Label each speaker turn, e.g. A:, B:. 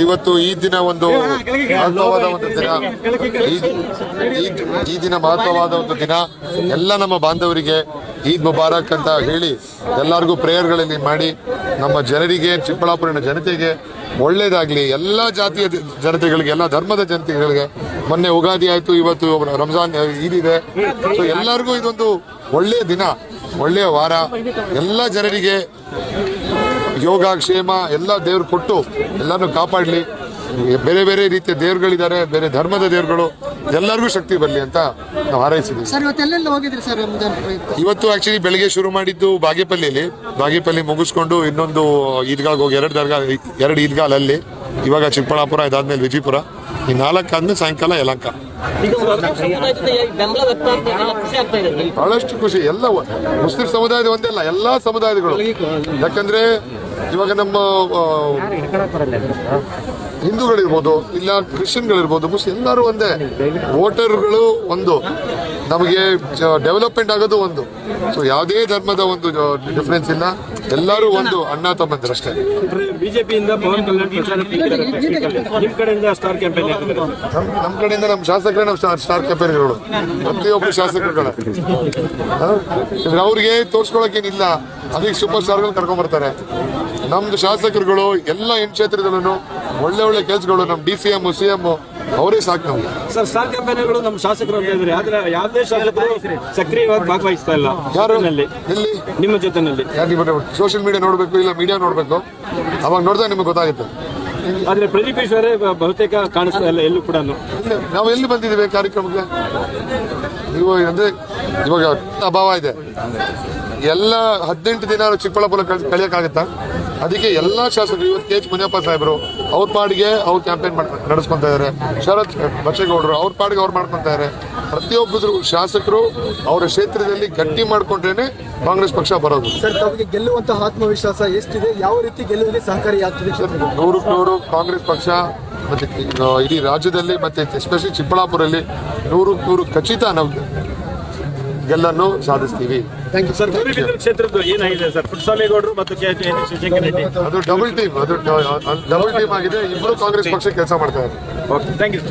A: ಇವತ್ತು ಈ ದಿನ ಒಂದು ಮಹತ್ವವಾದ ಒಂದು ದಿನ. ಈ ದಿನ ಮಹತ್ವವಾದ ಒಂದು ದಿನ. ಎಲ್ಲ ನಮ್ಮ ಬಾಂಧವರಿಗೆ ಈದ್ ಮುಬಾರಕ್ ಅಂತ ಹೇಳಿ ಎಲ್ಲರಿಗೂ ಪ್ರೇಯರ್ಗಳಲ್ಲಿ ಮಾಡಿ ನಮ್ಮ ಜನರಿಗೆ, ಚಿಕ್ಕಬಳ್ಳಾಪುರಿನ ಜನತೆಗೆ ಒಳ್ಳೇದಾಗ್ಲಿ. ಎಲ್ಲ ಜಾತಿಯ ಜನತೆಗಳಿಗೆ, ಎಲ್ಲ ಧರ್ಮದ ಜನತೆಗಳಿಗೆ. ಮೊನ್ನೆ ಉಗಾದಿ ಆಯ್ತು, ಇವತ್ತು ರಂಜಾನ್ ಈದ್ ಇದೆ. ಸೊ ಎಲ್ಲರಿಗೂ ಇದೊಂದು ಒಳ್ಳೆಯ ದಿನ, ಒಳ್ಳೆಯ ವಾರ. ಎಲ್ಲ ಜನರಿಗೆ ಯೋಗ ಕ್ಷೇಮ ಎಲ್ಲ ದೇವ್ರು ಕೊಟ್ಟು ಎಲ್ಲರನ್ನು ಕಾಪಾಡಲಿ. ಬೇರೆ ಬೇರೆ ರೀತಿಯ ದೇವ್ರುಗಳಿದ್ದಾರೆ, ಬೇರೆ ಧರ್ಮದ ದೇವ್ರುಗಳು, ಎಲ್ಲರಿಗೂ ಶಕ್ತಿ ಬರಲಿ ಅಂತ ನಾವು ಹಾರೈಸಿದ್ವಿ. ಇವತ್ತು ಆಕ್ಚುಲಿ ಬೆಳಗ್ಗೆ ಶುರು ಮಾಡಿದ್ದು ಬಾಗೇಪಲ್ಲಿ ಮುಗಿಸ್ಕೊಂಡು ಇನ್ನೊಂದು ಈದ್ಗಾಗ್ ಹೋಗಿ ಎರಡು ಈದ್ಗಾಲ್ ಅಲ್ಲಿ, ಇವಾಗ ಚಿಕ್ಕಬಳ್ಳಾಪುರ, ಇದಾದ್ಮೇಲೆ ವಿಜಯಪುರ, ಈ 4 ಆದ್ಮೇಲೆ ಸಾಯಂಕಾಲ ಯಲಹಂಕ. ಬಹಳಷ್ಟು ಖುಷಿ. ಎಲ್ಲ ಮುಸ್ಲಿಂ ಸಮುದಾಯದ ಒಂದಲ್ಲ, ಎಲ್ಲಾ ಸಮುದಾಯಗಳು. ಯಾಕಂದ್ರೆ ಇವಾಗ ನಮ್ಮ ಹಿಂದೂಗಳಿರ್ಬೋದು, ಇಲ್ಲ ಕ್ರಿಶ್ಚಿಯನ್ಗಳಿರ್ಬೋದು, ಮುಸ್ಲಿಂ ಎಲ್ಲರೂ ಒಂದೇ. ವೋಟರ್ಗಳು ಒಂದು, ನಮಗೆ ಡೆವಲಪ್ಮೆಂಟ್ ಆಗೋದು ಒಂದು. ಸೊ ಯಾವುದೇ ಧರ್ಮದ ಒಂದು ಡಿಫ್ರೆನ್ಸ್ ಇಲ್ಲ, ಎಲ್ಲರೂ ಒಂದು ಅಣ್ಣ ತಮ್ಮಂದಿರಷ್ಟೇ.
B: ಬಿಜೆಪಿಯಿಂದ ಪವನ್ ಕಲ್ಯಾಣ್ ನಿಮ್ಮ ಕಡೆಯಿಂದ ಸ್ಟಾರ್ ಕ್ಯಾಂಪೇನ್,
A: ನಮ್ಮ ಕಡೆಯಿಂದ ನಮ್ಮ ಶಾಸಕರೇ ನಮ್ಮ ಸ್ಟಾರ್ ಕ್ಯಾಂಪೇನ್ಗಳು, ಪ್ರತಿಯೊಬ್ಬರು ಶಾಸಕರುಗಳ. ಅವ್ರಿಗೆ ತೋರ್ಸ್ಕೊಳಕೇನಿಲ್ಲ, ಅದಕ್ಕೆ ಸೂಪರ್ ಸ್ಟಾರ್ಗಳು ಕರ್ಕೊಂಡ್ ಬರ್ತಾರೆ. ನಮ್ದು ಶಾಸಕರುಗಳು ಎಲ್ಲ ಕ್ಷೇತ್ರದಲ್ಲೂ ಒಳ್ಳೆ ಒಳ್ಳೆ ಕೆಲಸಗಳು, ನಮ್ಮ DCM, CM ಅವರೇ ಸಾಕು ನಮ್ಗೆ.
B: ಸರ್, ಸ್ಟಾರ್ ಕ್ಯಾಂಪೇನ್ಗಳು ನಮ್ಮ ಶಾಸಕರು ಅಂತ ಇದ್ರೆ, ಆದ್ರೆ ಯಾವುದೇ ಶಾಸಕರು ಸಕ್ರಿಯವಾಗಿ ಭಾಗವಹಿಸ್ತಾ ಇಲ್ಲ.
A: ಯಾರಲ್ಲಿ
B: ನಿಮ್ಮ ಜೊತೆನಲ್ಲಿ
A: ಸೋಷಿಯಲ್ ಮೀಡಿಯಾ ನೋಡ್ಬೇಕು, ಇಲ್ಲ ಮೀಡಿಯಾ ನೋಡ್ಬೇಕು, ಅವಾಗ ನೋಡಿದಾಗ ನಿಮ್ಗೆ ಗೊತ್ತಾಗುತ್ತೆ.
B: ಆದ್ರೆ ಪ್ರದೀಪ್ ಈಶ್ವರೇ ಬಹುತೇಕ ಕಾಣಿಸ್ತಾ ಇಲ್ಲ ಎಲ್ಲೂ ಕೂಡ.
A: ನಾವು ಎಲ್ಲಿ ಬಂದಿದ್ದೀವಿ ಕಾರ್ಯಕ್ರಮಕ್ಕೆ? ನೀವು ಅಂದ್ರೆ ಇವಾಗ ಅಭಾವ ಇದೆ. ಎಲ್ಲ 18 ದಿನ ಚಿಕ್ಕಬಳ್ಳಾಪುರ ಕಳಿಯಕ್ಕಾಗತ್ತಾ? ಅದಕ್ಕೆ ಎಲ್ಲಾ ಶಾಸಕರು, ಇವತ್ತು KH ಮುನಿಯಪ್ಪ ಸಾಹೇಬರು ಅವ್ರ ಪಾಡಿಗೆ ಅವ್ರು ಕ್ಯಾಂಪೇನ್ ನಡೆಸ್ಕೊಂತ ಇದಾರೆ. ಶರತ್ ಬಚ್ಚೇಗೌಡರು ಅವ್ರ ಪಾಡಿಗೆ ಅವ್ರು ಮಾಡ್ಕೊಂತ ಇದಾರೆ. ಪ್ರತಿಯೊಬ್ಬರು ಶಾಸಕರು ಅವರ ಕ್ಷೇತ್ರದಲ್ಲಿ ಗಟ್ಟಿ ಮಾಡ್ಕೊಂಡ್ರೇನೆ ಕಾಂಗ್ರೆಸ್ ಪಕ್ಷ ಬರೋದು.
C: ಸರ್, ತಮಗೆ ಗೆಲ್ಲುವಂತಹ ಆತ್ಮವಿಶ್ವಾಸ ಎಷ್ಟಿದೆ? ಯಾವ ರೀತಿ ಗೆಲ್ಲುವಲ್ಲಿ ಸಹಕಾರಿಯಾಗ್ತದೆ?
A: 100% ಕಾಂಗ್ರೆಸ್ ಪಕ್ಷ ಮತ್ತೆ ಇಡೀ ರಾಜ್ಯದಲ್ಲಿ ಮತ್ತೆ ಎಸ್ಪೆಷಲಿ ಚಿಕ್ಕಬಳ್ಳಾಪುರಲ್ಲಿ 100% ಖಚಿತ ನಾವು ಗೆಲ್ಲನ್ನು ಸಾಧಿಸ್ತೀವಿ.
B: ಸರ್, ಕ್ಷೇತ್ರದ ಏನಾಗಿದೆ ಸರ್? ಪುಟ್ಟಸ್ವಾಮಿಗೌಡರು ಮತ್ತು ಶಿವಶಂಕರ್ ರೆಡ್ಡಿ
A: ಅದು ಡಬಲ್ ಟೀಮ್ ಆಗಿದೆ. ಇಬ್ಬರು ಕಾಂಗ್ರೆಸ್ ಪಕ್ಷ ಕೆಲಸ ಮಾಡ್ತಾ ಇದ್ದಾರೆ.
B: Thank you.